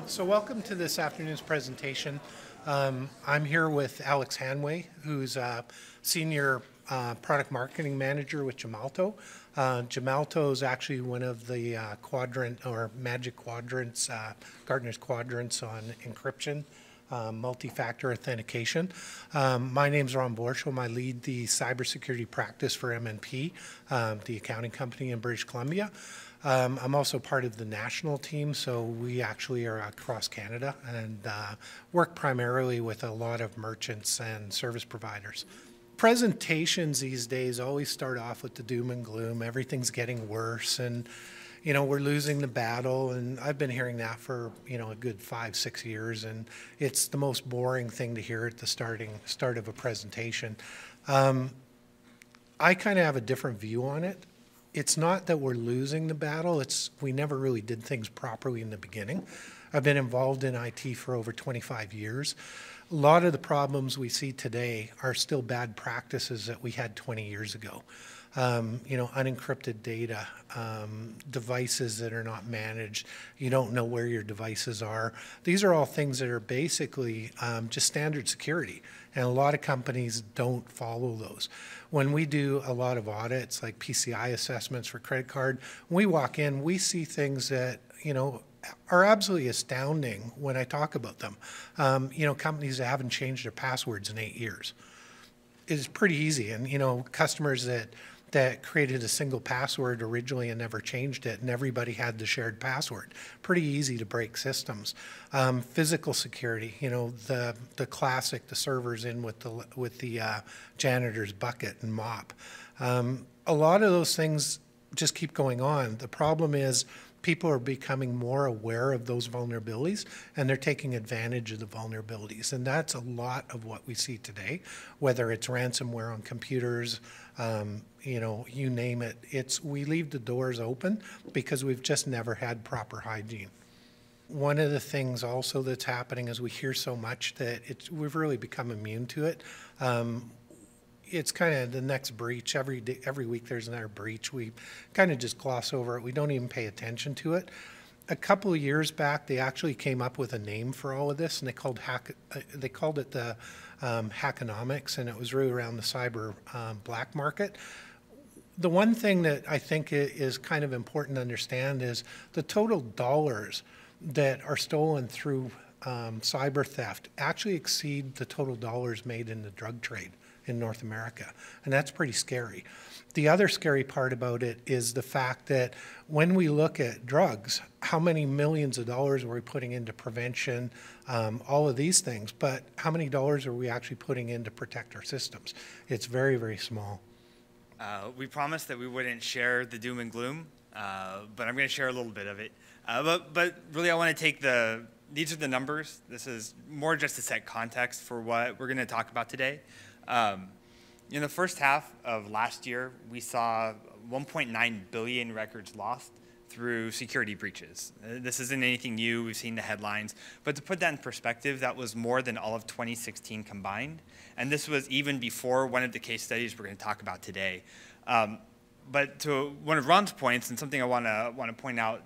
So welcome to this afternoon's presentation. I'm here with Alex Hanway, who's a Senior Product Marketing Manager with Gemalto. Gemalto is actually one of the quadrant or Magic Quadrants, Gartner's Quadrants on encryption, multi-factor authentication. My name's Ron Borsholm. I lead the cybersecurity practice for M&P, the accounting company in British Columbia. I'm also part of the national team, so we actually are across Canada and work primarily with a lot of merchants and service providers. Presentations these days always start off with the doom and gloom. Everything's getting worse, and we're losing the battle. And I've been hearing that for a good 5-6 years, and it's the most boring thing to hear at the start of a presentation. I kind of have a different view on it. It's not that we're losing the battle, it's we never really did things properly in the beginning. I've been involved in IT for over 25 years. A lot of the problems we see today are still bad practices that we had 20 years ago. Unencrypted data, devices that are not managed, you don't know where your devices are. These are all things that are basically just standard security, and a lot of companies don't follow those. When we do a lot of audits, like PCI assessments for credit card, when we walk in, we see things that, are absolutely astounding when I talk about them. Companies that haven't changed their passwords in 8 years. It's pretty easy, and customers that created a single password originally and never changed it, and everybody had the shared password. Pretty easy to break systems. Physical security, the classic, the servers in with the janitor's bucket and mop. A lot of those things just keep going on. The problem is people are becoming more aware of those vulnerabilities, and they're taking advantage of the vulnerabilities. And that's a lot of what we see today, whether it's ransomware on computers, you name it. We leave the doors open because we've just never had proper hygiene. One of the things also that's happening is we hear so much that we've really become immune to it. It's kind of the next breach. Every week there's another breach. We kind of just gloss over it. We don't even pay attention to it. A couple of years back, they actually came up with a name for all of this, and they called it the hackonomics, and it was really around the cyber black market. The one thing that I think is kind of important to understand is the total dollars that are stolen through cyber theft actually exceed the total dollars made in the drug trade in North America, and that's pretty scary. The other scary part about it is the fact that when we look at drugs, how many millions of dollars are we putting into prevention, all of these things, but how many dollars are we actually putting in to protect our systems? It's very, very small. We promised that we wouldn't share the doom and gloom, but I'm going to share a little bit of it. But really, I want to take these are the numbers. This is more just to set context for what we're going to talk about today. In the first half of last year, we saw 1.9 billion records lost through security breaches. This isn't anything new. We've seen the headlines. But to put that in perspective, that was more than all of 2016 combined. And this was even before one of the case studies we're going to talk about today. But to one of Ron's points, and something I want to point out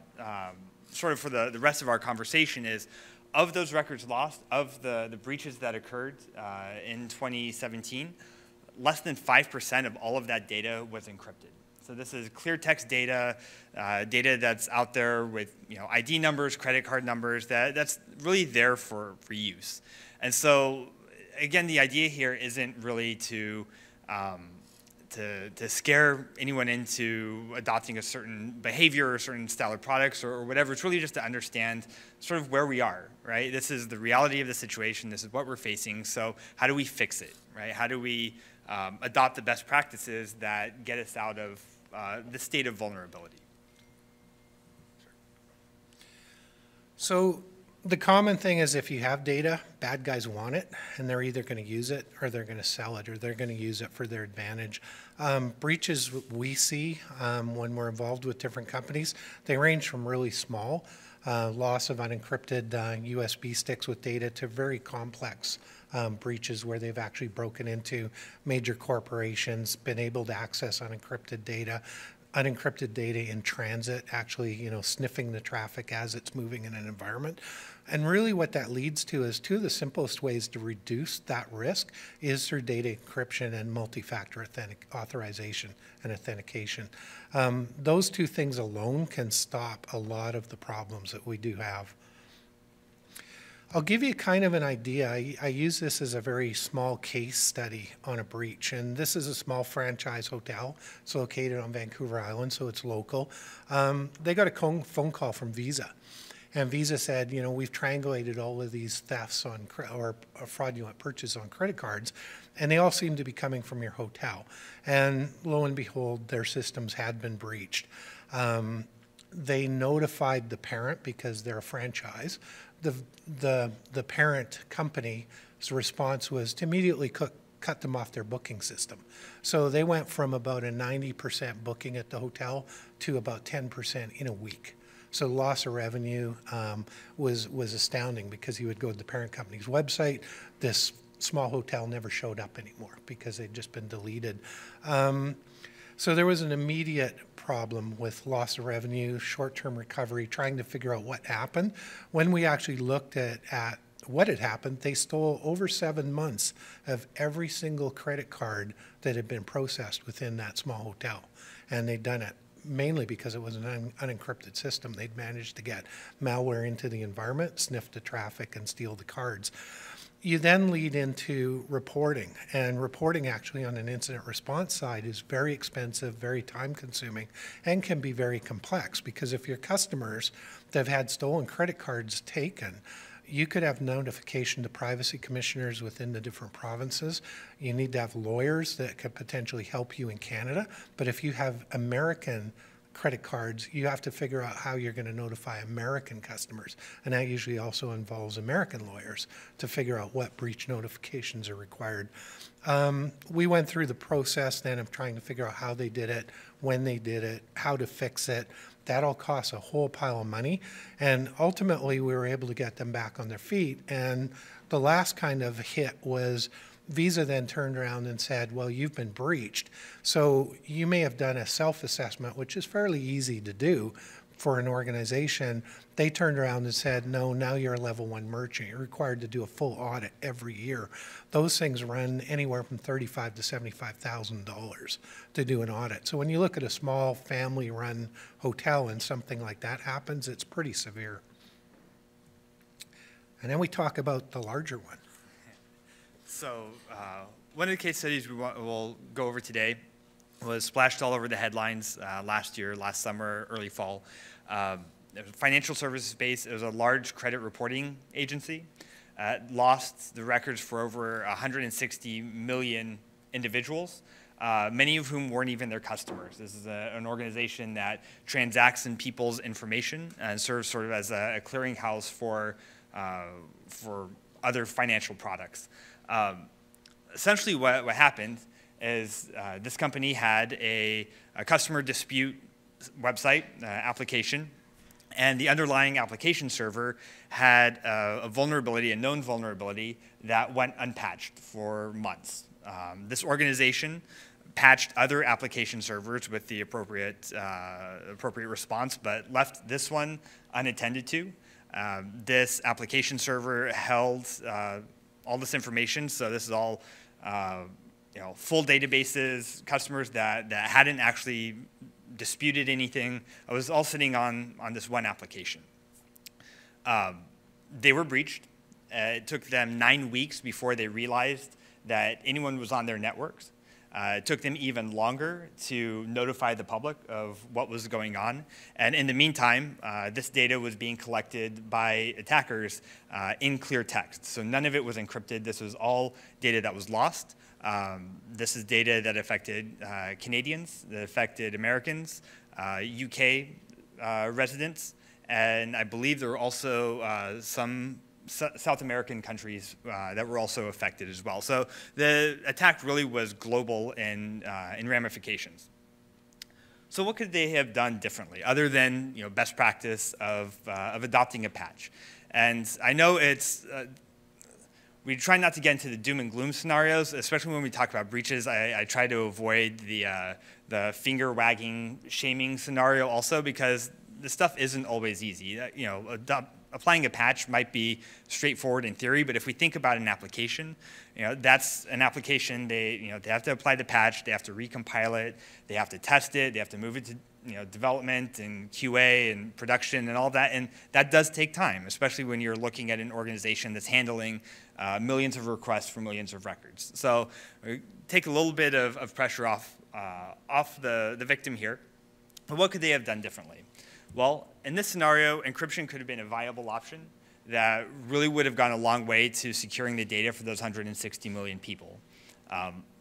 sort of for the rest of our conversation is, of those records lost, of the breaches that occurred in 2017, less than 5% of all of that data was encrypted. So this is clear text data, data that's out there with ID numbers, credit card numbers, that's really there for use. And so, again, the idea here isn't really to scare anyone into adopting a certain behavior or a certain style of products or whatever. It's really just to understand sort of where we are, right? This is the reality of the situation. This is what we're facing. So how do we fix it, right? How do we adopt the best practices that get us out of the state of vulnerability? So the common thing is if you have data, bad guys want it, and they're either going to use it or they're going to sell it or they're going to use it for their advantage. Breaches we see when we're involved with different companies, they range from really small, loss of unencrypted USB sticks with data, to very complex breaches where they've actually broken into major corporations, been able to access unencrypted data, unencrypted data in transit, actually, sniffing the traffic as it's moving in an environment. And really what that leads to is two of the simplest ways to reduce that risk is through data encryption and multi-factor authorization and authentication. Those two things alone can stop a lot of the problems that we do have. I'll give you kind of an idea. I use this as a very small case study on a breach. And this is a small franchise hotel. It's located on Vancouver Island, so it's local. They got a phone call from Visa. And Visa said, we've triangulated all of these thefts on or fraudulent purchases on credit cards, and they all seem to be coming from your hotel. And lo and behold, their systems had been breached. They notified the parent because they're a franchise. The parent company's response was to immediately cut them off their booking system. So they went from about a 90% booking at the hotel to about 10% in a week. So the loss of revenue was astounding because he would go to the parent company's website. This small hotel never showed up anymore because they'd just been deleted. So there was an immediate problem with loss of revenue, short-term recovery, trying to figure out what happened. When we actually looked at what had happened, they stole over 7 months of every single credit card that had been processed within that small hotel. And they'd done it mainly because it was an unencrypted system. They'd managed to get malware into the environment, sniff the traffic, and steal the cards. You then lead into reporting, and reporting actually on an incident response side is very expensive, very time consuming, and can be very complex because if your customers that have had stolen credit cards taken, you could have notification to privacy commissioners within the different provinces. You need to have lawyers that could potentially help you in Canada, but if you have American credit cards, you have to figure out how you're going to notify American customers. And that usually also involves American lawyers to figure out what breach notifications are required. We went through the process then of trying to figure out how they did it, when they did it, how to fix it. That all costs a whole pile of money. And ultimately, we were able to get them back on their feet. And the last kind of hit was Visa then turned around and said, well, you've been breached. So you may have done a self-assessment, which is fairly easy to do for an organization. They turned around and said, no, now you're a level 1 merchant. You're required to do a full audit every year. Those things run anywhere from $35,000 to $75,000 to do an audit. So when you look at a small family-run hotel and something like that happens, it's pretty severe. And then we talk about the larger one. So one of the case studies we'll go over today was splashed all over the headlines last summer, early fall. It was a financial services space. It was a large credit reporting agency. Lost the records for over 160 million individuals, many of whom weren't even their customers. This is an organization that transacts in people's information and serves sort of as a clearinghouse for other financial products. Essentially what happened is this company had a customer dispute website application, and the underlying application server had a vulnerability, a known vulnerability, that went unpatched for months. This organization patched other application servers with the appropriate response, but left this one unattended to. This application server held all this information, so this is all full databases, customers that hadn't actually disputed anything. It was all sitting on this one application. They were breached. It took them 9 weeks before they realized that anyone was on their networks. It took them even longer to notify the public of what was going on. And in the meantime, this data was being collected by attackers in clear text. So none of it was encrypted. This was all data that was lost. This is data that affected Canadians, that affected Americans, UK residents, and I believe there were also some South American countries that were also affected as well. So the attack really was global in ramifications. So what could they have done differently, other than best practice of adopting a patch? And I know it's We try not to get into the doom and gloom scenarios, especially when we talk about breaches. I try to avoid the finger wagging shaming scenario also, because this stuff isn't always easy. Applying a patch might be straightforward in theory, but if we think about an application, that's an application. They have to apply the patch, they have to recompile it, they have to test it, they have to move it to development and QA and production and all that, and that does take time, especially when you're looking at an organization that's handling millions of requests for millions of records. So take a little bit of pressure off the victim here. But what could they have done differently? Well, in this scenario, encryption could have been a viable option that really would have gone a long way to securing the data for those 160 million people.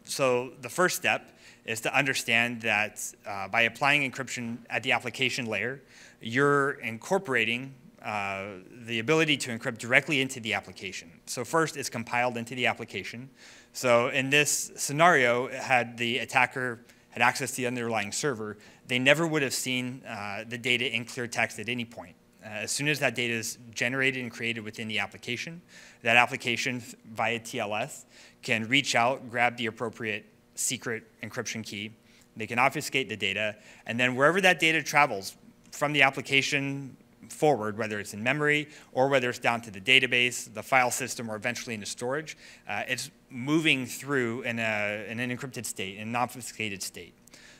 So the first step is to understand that by applying encryption at the application layer, you're incorporating the ability to encrypt directly into the application. So first, it's compiled into the application. So in this scenario, had the attacker had access to the underlying server, they never would have seen the data in clear text at any point. As soon as that data is generated and created within the application, that application via TLS can reach out, grab the appropriate secret encryption key. They can obfuscate the data, and then wherever that data travels from the application forward, whether it's in memory or whether it's down to the database, the file system, or eventually into storage, it's moving through in an encrypted state, in an obfuscated state.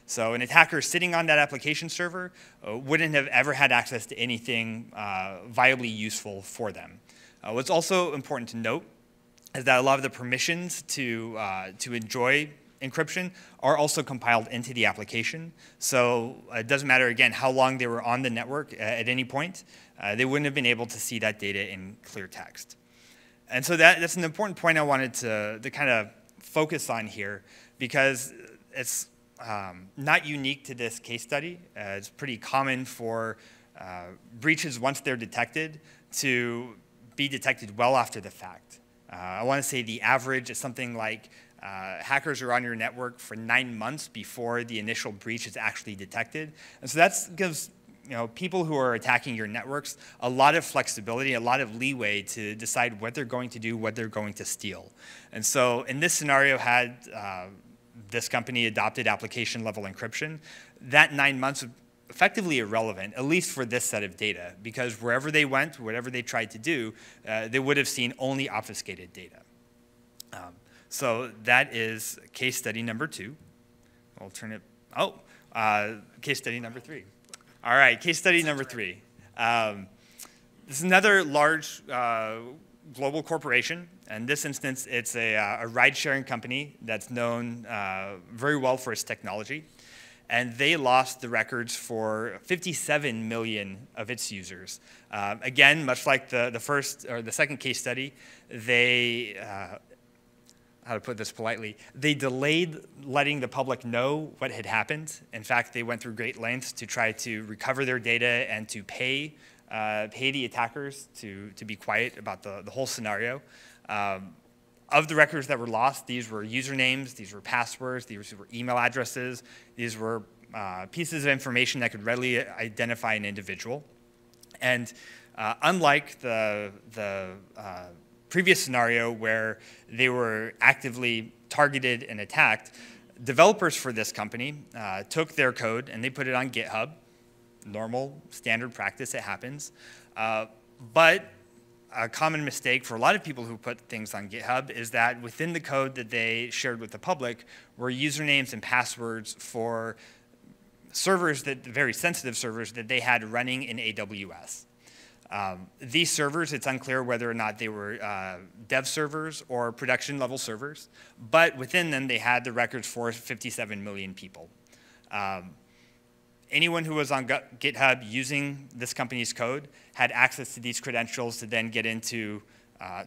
So an attacker sitting on that application server wouldn't have ever had access to anything viably useful for them. What's also important to note is that a lot of the permissions to enjoy encryption are also compiled into the application. So it doesn't matter, again, how long they were on the network at any point. They wouldn't have been able to see that data in clear text. And so that's an important point I wanted to kind of focus on here, because it's not unique to this case study. It's pretty common for breaches, once they're detected, to be detected well after the fact. I want to say the average is something like hackers are on your network for 9 months before the initial breach is actually detected. And so that gives people who are attacking your networks a lot of flexibility, a lot of leeway to decide what they're going to do, what they're going to steal. And so in this scenario, had this company adopted application level encryption, that 9 months would effectively irrelevant, at least for this set of data, because wherever they went, whatever they tried to do, they would have seen only obfuscated data. So that is case study number 2. I'll turn it, case study number 3. All right, case study number 3. This is another large global corporation. In this instance, it's a ride-sharing company that's known very well for its technology. And they lost the records for 57 million of its users. Again, much like the first or the second case study, they, how to put this politely, they delayed letting the public know what had happened. In fact, they went through great lengths to try to recover their data and to pay the attackers to be quiet about the whole scenario. Of the records that were lost, these were usernames, these were passwords, these were email addresses, these were pieces of information that could readily identify an individual. And unlike the previous scenario where they were actively targeted and attacked, developers for this company took their code and they put it on GitHub. Normal, standard practice, it happens. But a common mistake for a lot of people who put things on GitHub is that within the code that they shared with the public were usernames and passwords for servers, very sensitive servers that they had running in AWS. These servers, it's unclear whether or not they were dev servers or production level servers, but within them they had the records for 57 million people. Anyone who was on GitHub using this company's code had access to these credentials to then get into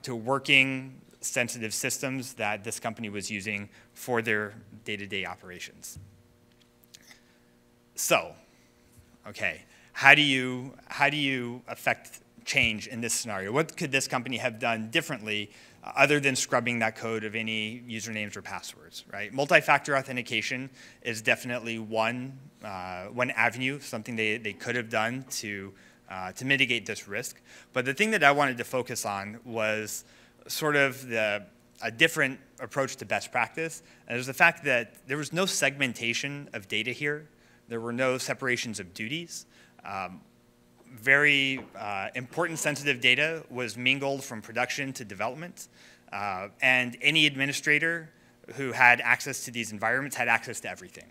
to working sensitive systems that this company was using for their day-to-day operations. So, okay, how do you affect change in this scenario? What could this company have done differently other than scrubbing that code of any usernames or passwords, right? Multi-factor authentication is definitely one avenue, something they could have done to mitigate this risk. But the thing that I wanted to focus on was sort of a different approach to best practice. And there's the fact that there was no segmentation of data here. There were no separations of duties. Very important sensitive data was mingled from production to development. And any administrator who had access to these environments had access to everything.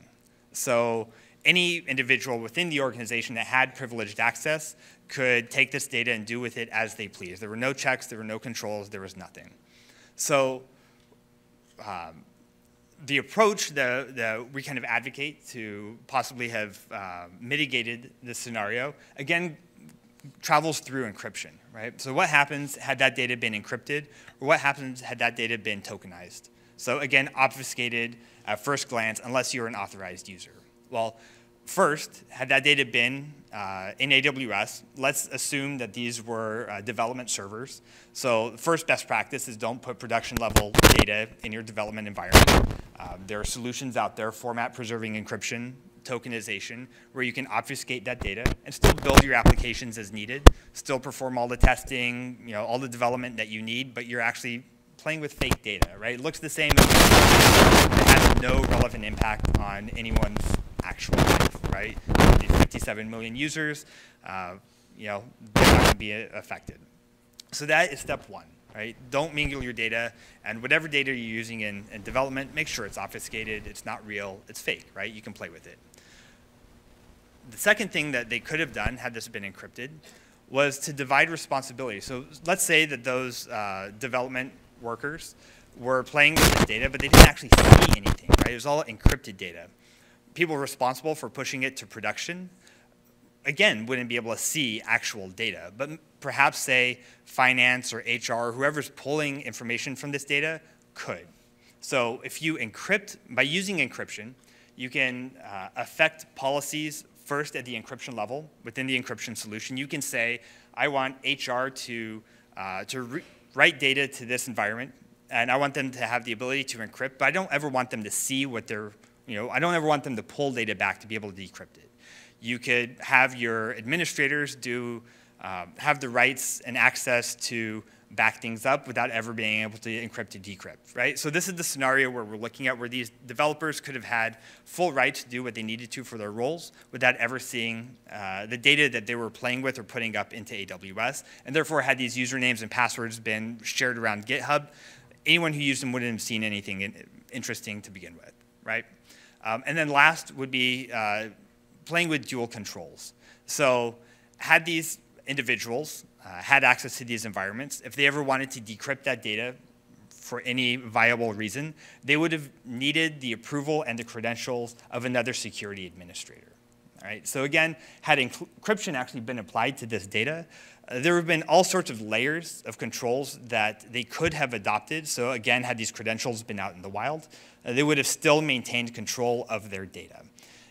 So any individual within the organization that had privileged access could take this data and do with it as they please. There were no checks, there were no controls, there was nothing. So the approach that we kind of advocate to possibly have mitigated this scenario, again, travels through encryption, right? So what happens had that data been encrypted, or what happens had that data been tokenized? So again, obfuscated at first glance unless you're an authorized user. Well, first, had that data been in AWS, let's assume that these were development servers. So the first best practice is don't put production level data in your development environment. There are solutions out there, format preserving encryption, tokenization, where you can obfuscate that data and still build your applications as needed, still perform all the testing, all the development that you need, but you're actually playing with fake data, right? It looks the same, it has no relevant impact on anyone's actual life, right? 57 million users, they're not going to be affected. So that is step one, right? Don't mingle your data, and whatever data you're using in development, make sure it's obfuscated, it's not real, it's fake, right? You can play with it. The second thing that they could have done, had this been encrypted, was to divide responsibility. So let's say that those development workers were playing with this data, but they didn't actually see anything, right? It was all encrypted data. People responsible for pushing it to production, again, wouldn't be able to see actual data, but perhaps say finance or HR, whoever's pulling information from this data could. So if you encrypt, by using encryption, you can affect policies first at the encryption level. Within the encryption solution, you can say, I want HR to write data to this environment, and I want them to have the ability to encrypt, but I don't ever want them to see what they're, I don't ever want them to pull data back to be able to decrypt it. You could have your administrators have the rights and access to back things up without ever being able to encrypt or decrypt, right? So this is the scenario where we're looking at where these developers could have had full rights to do what they needed to for their roles without ever seeing the data that they were playing with or putting up into AWS, and therefore had these usernames and passwords been shared around GitHub, anyone who used them wouldn't have seen anything interesting to begin with, right? And then last would be playing with dual controls. So had these individuals had access to these environments, if they ever wanted to decrypt that data for any viable reason, they would have needed the approval and the credentials of another security administrator. All right? So again, had encryption actually been applied to this data, there have been all sorts of layers of controls that they could have adopted. So again, had these credentials been out in the wild, they would have still maintained control of their data.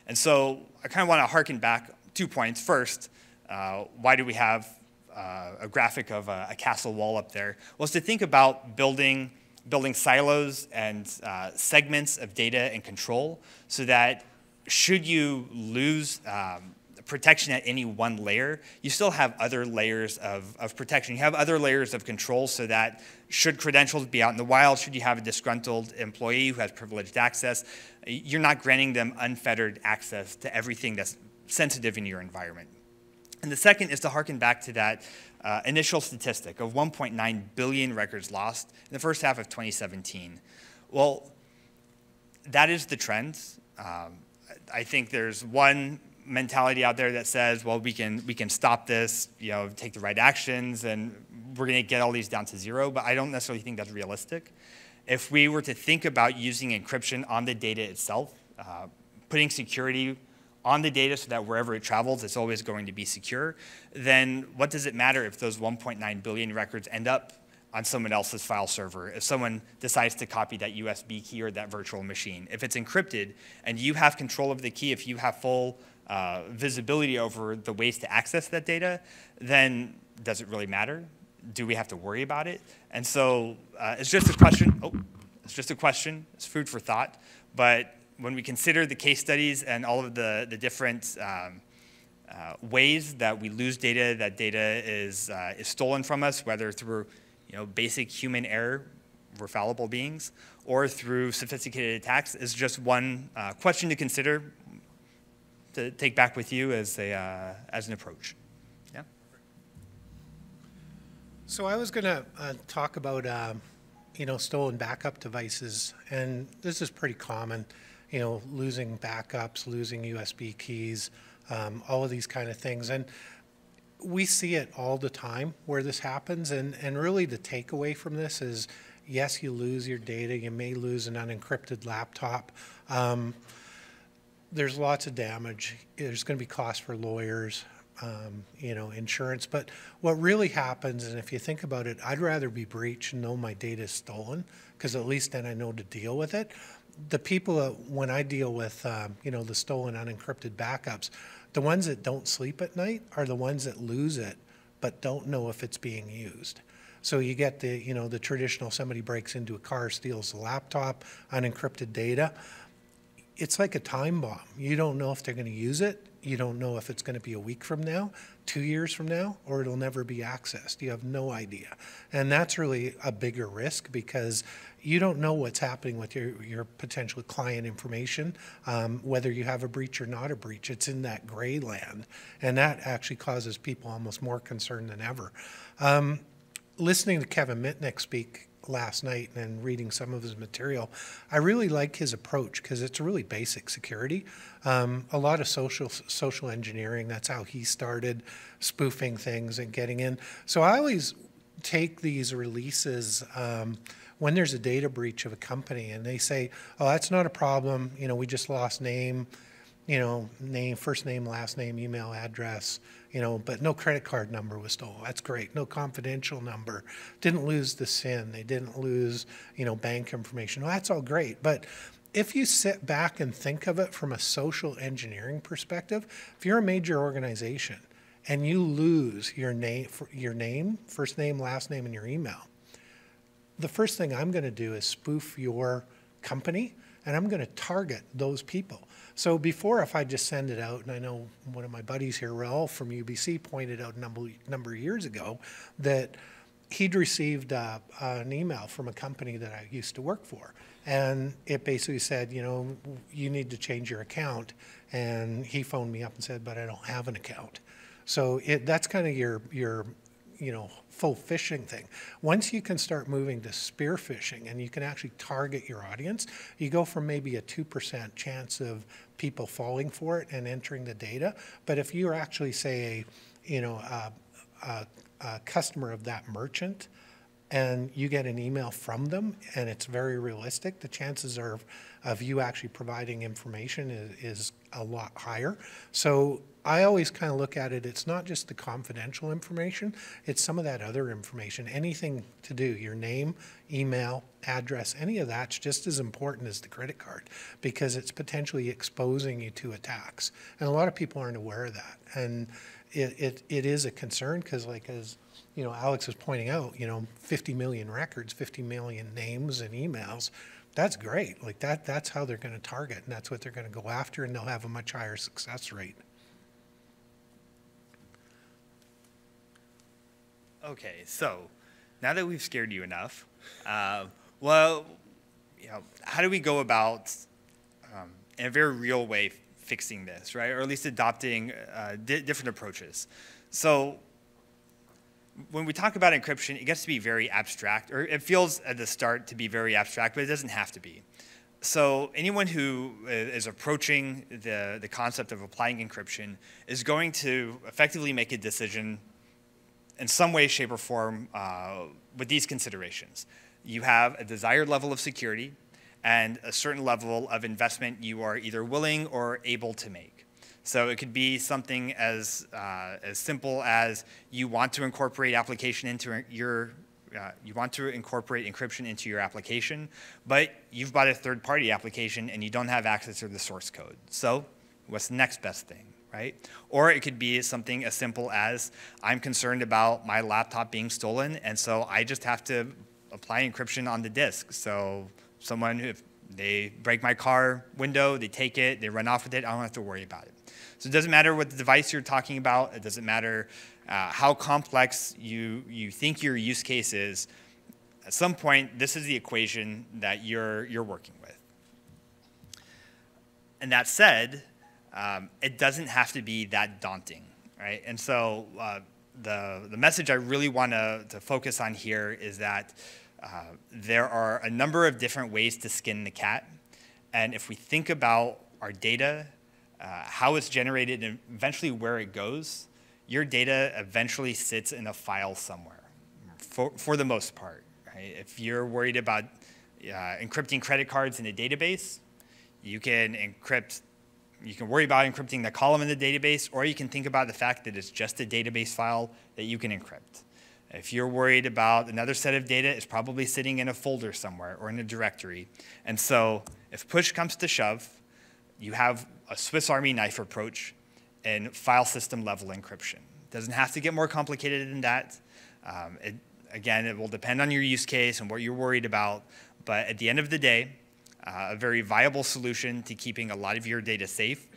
And so I kind of want to harken back 2 points. First, why do we have a graphic of a castle wall up there? Well, it's to think about building silos and segments of data and control so that should you lose protection at any one layer, you still have other layers of protection. You have other layers of control so that should credentials be out in the wild, should you have a disgruntled employee who has privileged access, you're not granting them unfettered access to everything that's sensitive in your environment. And the second is to harken back to that initial statistic of 1.9 billion records lost in the first half of 2017. Well, that is the trend. I think there's one mentality out there that says, well, we can stop this, take the right actions, and we're going to get all these down to zero, but I don't necessarily think that's realistic. If we were to think about using encryption on the data itself, putting security on the data so that wherever it travels, it's always going to be secure, then what does it matter if those 1.9 billion records end up on someone else's file server, if someone decides to copy that USB key or that virtual machine? If it's encrypted and you have control of the key, if you have full visibility over the ways to access that data, then does it really matter? Do we have to worry about it? And so it's just a question. It's food for thought. But when we consider the case studies and all of the different ways that we lose data, that data is stolen from us, whether through basic human error, we're fallible beings, or through sophisticated attacks is just one question to consider, to take back with you as an approach. Yeah. So I was going to talk about stolen backup devices, and this is pretty common. Losing backups, losing USB keys, all of these kind of things, and we see it all the time where this happens. And really, the takeaway from this is, yes, you lose your data. You may lose an unencrypted laptop. There's lots of damage. There's going to be costs for lawyers, insurance. But what really happens, and if you think about it, I'd rather be breached and know my data is stolen, because at least then I know to deal with it. The people, when I deal with, the stolen unencrypted backups, the ones that don't sleep at night are the ones that lose it but don't know if it's being used. So you get the traditional, somebody breaks into a car, steals the laptop, unencrypted data. It's like a time bomb. You don't know if they're going to use it. You don't know if it's going to be a week from now, 2 years from now, or it'll never be accessed. You have no idea. And that's really a bigger risk, because you don't know what's happening with your potential client information, whether you have a breach or not a breach. It's in that gray land. And that actually causes people almost more concerned than ever. Listening to Kevin Mitnick speak last night and reading some of his material, I really like his approach, because it's really basic security. A lot of social engineering, that's how he started, spoofing things and getting in. So I always take these releases when there's a data breach of a company and they say, oh, that's not a problem, we just lost name, first name, last name, email address, but no credit card number was stolen. That's great. No confidential number. Didn't lose the SIN. They didn't lose, bank information. Well, that's all great. But if you sit back and think of it from a social engineering perspective, if you're a major organization and you lose your name, first name, last name, and your email, the first thing I'm going to do is spoof your company, and I'm going to target those people. So before, if I just send it out, and I know one of my buddies here, Raul from UBC, pointed out a number of years ago that he'd received an email from a company that I used to work for. And it basically said, you need to change your account. And he phoned me up and said, but I don't have an account. So that's kind of your full phishing thing. Once you can start moving to spear phishing and you can actually target your audience, you go from maybe a 2% chance of people falling for it and entering the data. But if you're actually, say, a customer of that merchant, and you get an email from them and it's very realistic, the chances of you actually providing information is a lot higher. So I always kind of look at it, it's not just the confidential information, it's some of that other information. Anything to do, your name, email, address, any of that's just as important as the credit card, because it's potentially exposing you to attacks. And a lot of people aren't aware of that. And it is a concern, because as Alex was pointing out, 50 million records, 50 million names and emails, that's great. That's how they're going to target, and that's what they're going to go after, and they'll have a much higher success rate. Okay, so now that we've scared you enough, how do we go about, in a very real way, fixing this, right? Or at least adopting different approaches. So when we talk about encryption, it gets to be very abstract, or it feels at the start to be very abstract, but it doesn't have to be. So anyone who is approaching the concept of applying encryption is going to effectively make a decision in some way, shape, or form with these considerations. You have a desired level of security and a certain level of investment you are either willing or able to make. So it could be something as simple as you want to incorporate application into you want to incorporate encryption into your application, but you've bought a third-party application and you don't have access to the source code. So what's the next best thing, right? Or it could be something as simple as I'm concerned about my laptop being stolen, and so I just have to apply encryption on the disk. So someone, if they break my car window, they take it, they run off with it, I don't have to worry about it. So it doesn't matter what the device you're talking about. It doesn't matter how complex you think your use case is. At some point, this is the equation that you're working with. And that said, it doesn't have to be that daunting, right? And so the message I really want to focus on here is that there are a number of different ways to skin the cat. And if we think about our data, how it's generated, and eventually where it goes, your data eventually sits in a file somewhere, for the most part. Right? If you're worried about encrypting credit cards in a database, you can worry about encrypting the column in the database, or you can think about the fact that it's just a database file that you can encrypt. If you're worried about another set of data, it's probably sitting in a folder somewhere or in a directory. And so if push comes to shove, you have a Swiss Army knife approach in file system level encryption. It doesn't have to get more complicated than that. Again, it will depend on your use case and what you're worried about. But at the end of the day, a very viable solution to keeping a lot of your data safe,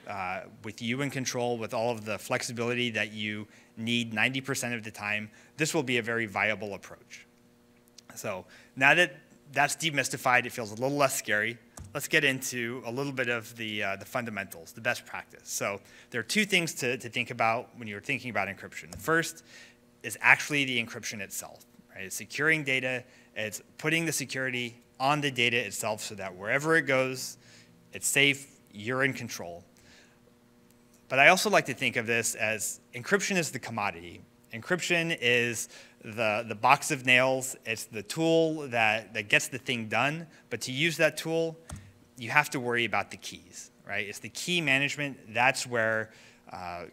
with you in control, with all of the flexibility that you need 90% of the time, this will be a very viable approach. So now that that's demystified, it feels a little less scary. Let's get into a little bit of the fundamentals, the best practice. So there are two things to think about when you're thinking about encryption. The first is actually the encryption itself, right? It's securing data. It's putting the security on the data itself so that wherever it goes, it's safe, you're in control. But I also like to think of this as encryption is the commodity. Encryption is the box of nails. It's the tool that gets the thing done. But to use that tool, you have to worry about the keys, right? It's the key management. That's where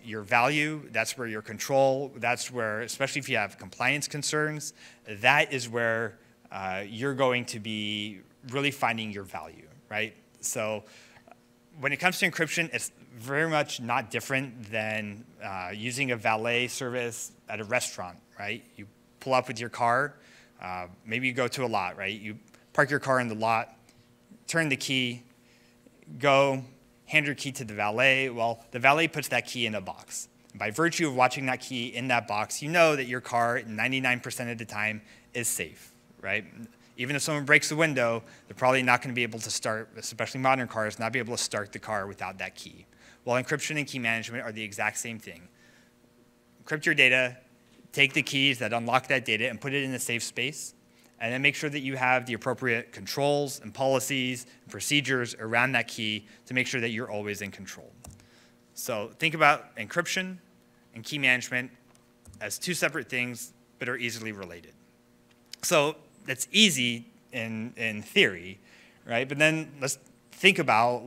your value, that's where your control, that's where, especially if you have compliance concerns, that is where you're going to be really finding your value, right? So when it comes to encryption, it's very much not different than using a valet service at a restaurant, right? You pull up with your car, maybe you go to a lot, right? You park your car in the lot, turn the key, go, hand your key to the valet. Well, the valet puts that key in a box. By virtue of watching that key in that box, you know that your car 99% of the time is safe, right? Even if someone breaks the window, they're probably not going to be able to start, especially modern cars, not be able to start the car without that key. Well, encryption and key management are the exact same thing. Encrypt your data, take the keys that unlock that data and put it in a safe space, and then make sure that you have the appropriate controls and policies and procedures around that key to make sure that you're always in control. So think about encryption and key management as two separate things, but are easily related. So that's easy in theory, right? But then let's think about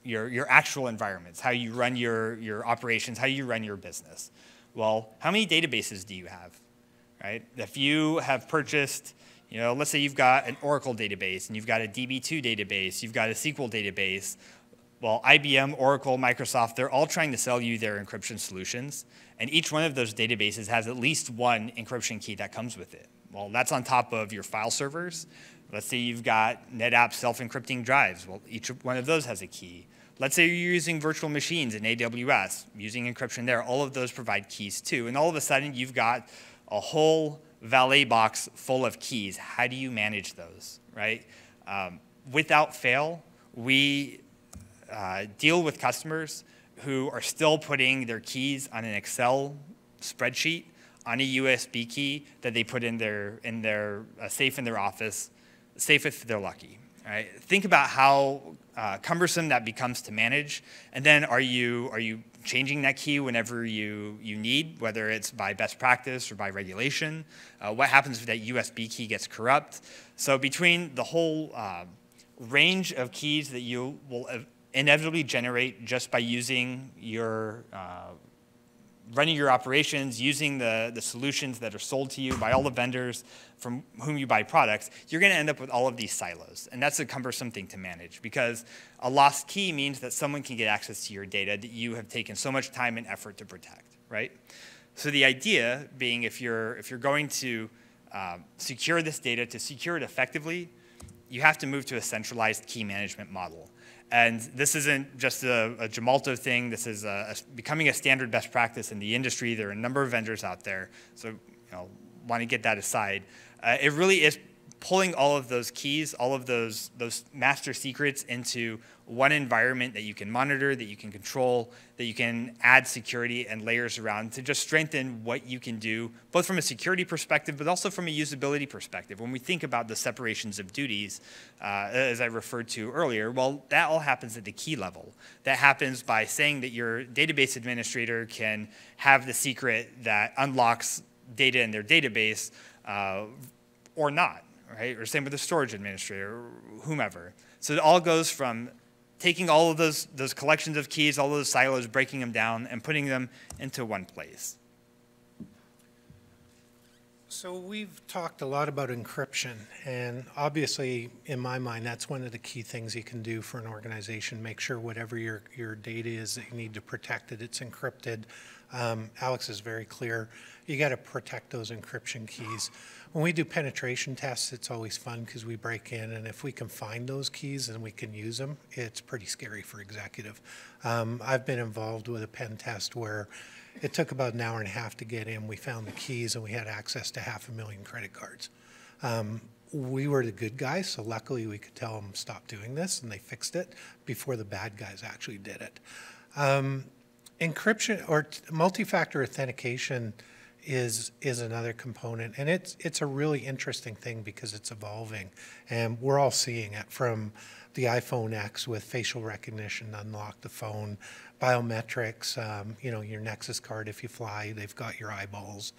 your actual environments, how you run your operations, how you run your business. Well, how many databases do you have, right? If you have purchased, let's say you've got an Oracle database and you've got a DB2 database, you've got a SQL database. Well, IBM, Oracle, Microsoft, they're all trying to sell you their encryption solutions. And each one of those databases has at least one encryption key that comes with it. Well, that's on top of your file servers. Let's say you've got NetApp self-encrypting drives. Well, each one of those has a key. Let's say you're using virtual machines in AWS, using encryption there. All of those provide keys too. And all of a sudden, you've got a whole valet box full of keys. How do you manage those, right? Without fail, we deal with customers who are still putting their keys on an Excel spreadsheet on a USB key that they put in their safe in their office, safe if they're lucky. Right? Think about how cumbersome that becomes to manage, and then are you changing that key whenever you need, whether it's by best practice or by regulation? What happens if that USB key gets corrupt? So between the whole range of keys that you will inevitably generate just by using running your operations, using the solutions that are sold to you by all the vendors from whom you buy products, you're going to end up with all of these silos. And that's a cumbersome thing to manage, because a lost key means that someone can get access to your data that you have taken so much time and effort to protect, right? So the idea being, if you're going to secure this data, to secure it effectively, you have to move to a centralized key management model. And this isn't just a Gemalto thing. This is becoming a standard best practice in the industry. There are a number of vendors out there. So, want to get that aside. It really is pulling all of those keys, all of those master secrets into one environment that you can monitor, that you can control, that you can add security and layers around to just strengthen what you can do, both from a security perspective, but also from a usability perspective. When we think about the separations of duties, as I referred to earlier, well, that all happens at the key level. That happens by saying that your database administrator can have the secret that unlocks data in their database or not, right? Or same with the storage administrator, or whomever. So it all goes from taking all of those collections of keys, all of those silos, breaking them down, and putting them into one place. So we've talked a lot about encryption, and obviously, in my mind, that's one of the key things you can do for an organization. Make sure whatever your data is that you need to protect it, it's encrypted. Alex is very clear. You got to protect those encryption keys. When we do penetration tests, it's always fun because we break in, and if we can find those keys and we can use them, it's pretty scary for executive. I've been involved with a pen test where it took about an hour and a half to get in. We found the keys, and we had access to 500,000 credit cards. We were the good guys, so luckily we could tell them stop doing this, and they fixed it before the bad guys actually did it. Encryption or multi-factor authentication is another component, and it's a really interesting thing because it's evolving, and we're all seeing it from the iPhone X with facial recognition, unlock the phone, biometrics, your Nexus card if you fly, they've got your eyeballs,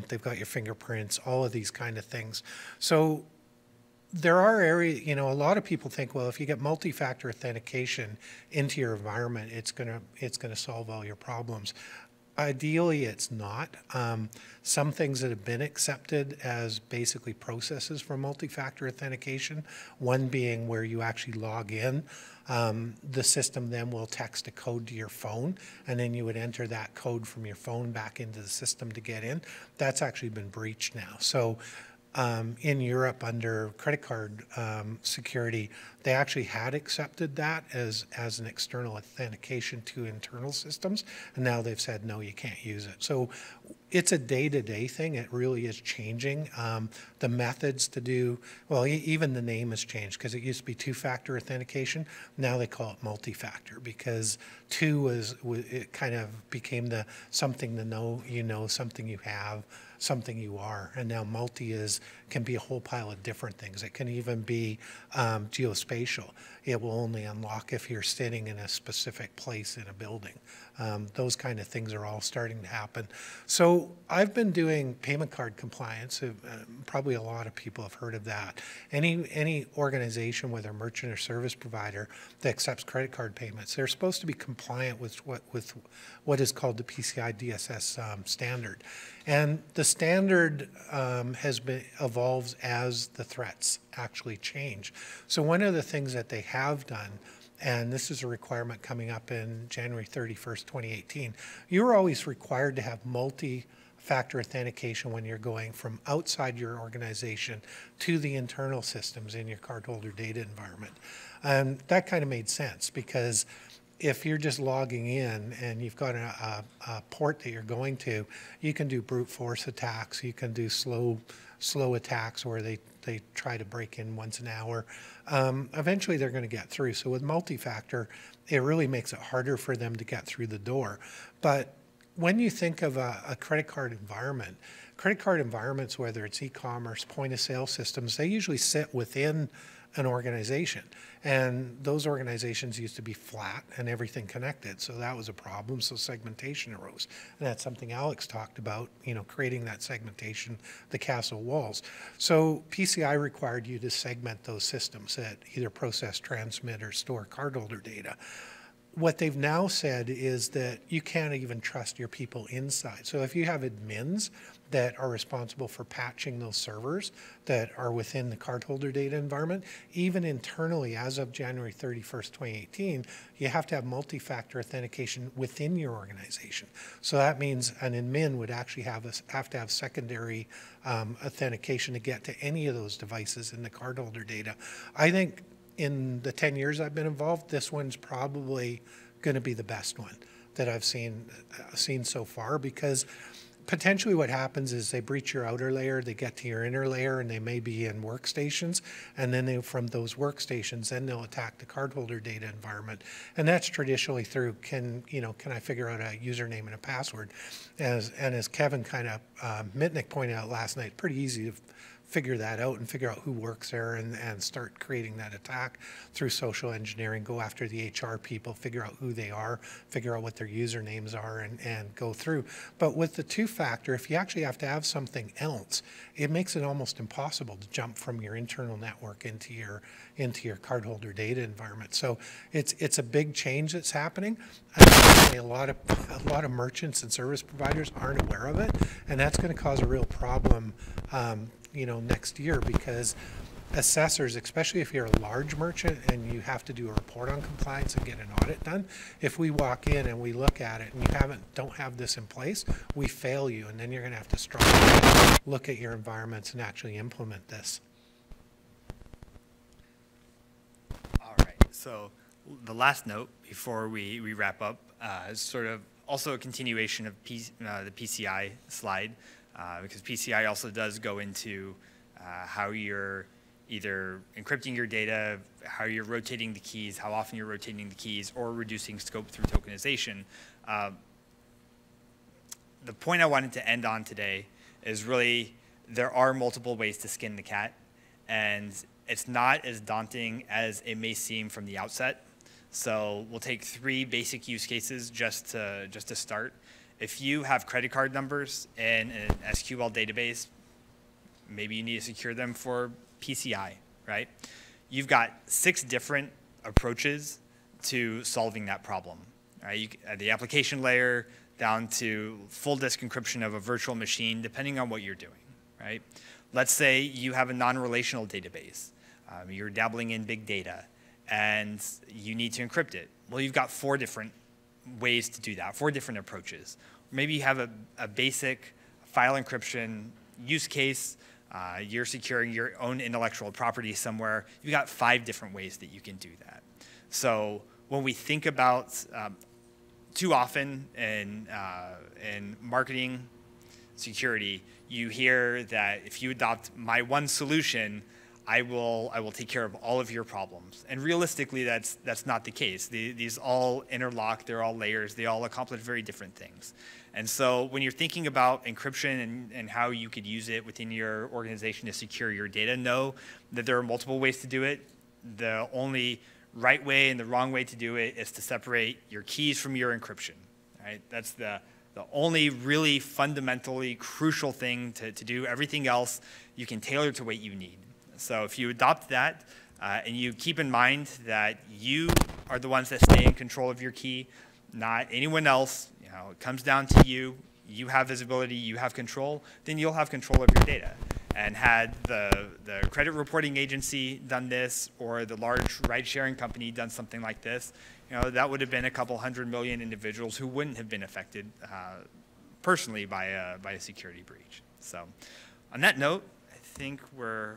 they've got your fingerprints, all of these kind of things. So there are areas, a lot of people think, well, if you get multi-factor authentication into your environment, it's gonna solve all your problems. Ideally, it's not. Some things that have been accepted as basically processes for multi-factor authentication, one being where you actually log in, the system then will text a code to your phone, and then you would enter that code from your phone back into the system to get in. That's actually been breached now. So in Europe, under credit card security, they actually had accepted that as an external authentication to internal systems, and now they've said, no, you can't use it. So it's a day-to-day thing. It really is changing. The methods to do, well, even the name has changed because it used to be two-factor authentication. Now they call it multi-factor because two it kind of became the something to know, something you have, something you are, and now multi can be a whole pile of different things. It can even be geospatial. It will only unlock if you're sitting in a specific place in a building. Those kind of things are all starting to happen. So I've been doing payment card compliance. Probably a lot of people have heard of that. Any organization, whether merchant or service provider that accepts credit card payments, they're supposed to be compliant with what is called the PCI DSS standard. And the standard evolves as the threats actually change. So one of the things that they have done, and this is a requirement coming up in January 31st, 2018, you're always required to have multi-factor authentication when you're going from outside your organization to the internal systems in your cardholder data environment. And that kind of made sense because if you're just logging in and you've got a port that you're going to, you can do brute force attacks, you can do slow attacks where they try to break in once an hour. Eventually they're going to get through. So with multi-factor, it really makes it harder for them to get through the door. But when you think of a credit card environment, credit card environments, whether it's e-commerce, point of sale systems, they usually sit within an organization. And those organizations used to be flat and everything connected. So that was a problem. So segmentation arose. And that's something Alex talked about, creating that segmentation, the castle walls. So PCI required you to segment those systems that either process, transmit, or store cardholder data. What they've now said is that you can't even trust your people inside. So if you have admins that are responsible for patching those servers that are within the cardholder data environment, even internally as of January 31st, 2018, you have to have multi-factor authentication within your organization. So that means an admin would actually have to have secondary authentication to get to any of those devices in the cardholder data. I think in the 10 years I've been involved, this one's probably going to be the best one that I've seen so far, because potentially what happens is they breach your outer layer, they get to your inner layer, and they may be in workstations, and then from those workstations, then they'll attack the cardholder data environment. And that's traditionally through, can I figure out a username and a password? As Kevin kind of, Mitnick pointed out last night, pretty easy to figure that out and figure out who works there and start creating that attack through social engineering, go after the HR people, figure out who they are, figure out what their usernames are, and go through. But with the two-factor, if you actually have to have something else, it makes it almost impossible to jump from your internal network into your cardholder data environment. So it's a big change that's happening. A lot of merchants and service providers aren't aware of it, and that's going to cause a real problem next year, because assessors, especially if you're a large merchant and you have to do a report on compliance and get an audit done, if we walk in and we look at it and you don't have this in place, we fail you, and then you're going to have to strongly look at your environments and actually implement this. All right, so the last note before we wrap up is sort of also a continuation of the PCI slide, because PCI also does go into how you're either encrypting your data, how you're rotating the keys, how often you're rotating the keys, or reducing scope through tokenization. The point I wanted to end on today is really there are multiple ways to skin the cat, and it's not as daunting as it may seem from the outset. So we'll take 3 basic use cases just to start. If you have credit card numbers in an SQL database, maybe you need to secure them for PCI, right? You've got 6 different approaches to solving that problem, right? At the application layer down to full disk encryption of a virtual machine, depending on what you're doing, right? Let's say you have a non-relational database. You're dabbling in big data, and you need to encrypt it. Well, you've got 4 different ways to do that, 4 different approaches. Maybe you have a basic file encryption use case. You're securing your own intellectual property somewhere. You've got 5 different ways that you can do that. So when we think about too often in marketing security, you hear that if you adopt my one solution, I will take care of all of your problems. And realistically, that's not the case. These all interlock, they're all layers, they all accomplish very different things. And so when you're thinking about encryption and how you could use it within your organization to secure your data, know that there are multiple ways to do it. The only right way and the wrong way to do it is to separate your keys from your encryption, right? That's the only really fundamentally crucial thing to do. Everything else you can tailor to what you need. So if you adopt that and you keep in mind that you are the ones that stay in control of your key, not anyone else, it comes down to you, you have visibility, you have control, then you'll have control of your data. And had the credit reporting agency done this, or the large ride-sharing company done something like this, that would have been a couple 100 million individuals who wouldn't have been affected personally by a security breach. So on that note, I think we're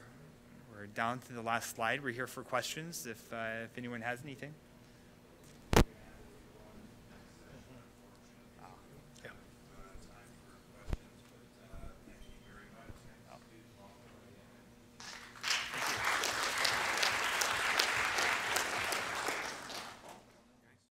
down to the last slide. We're here for questions if anyone has anything.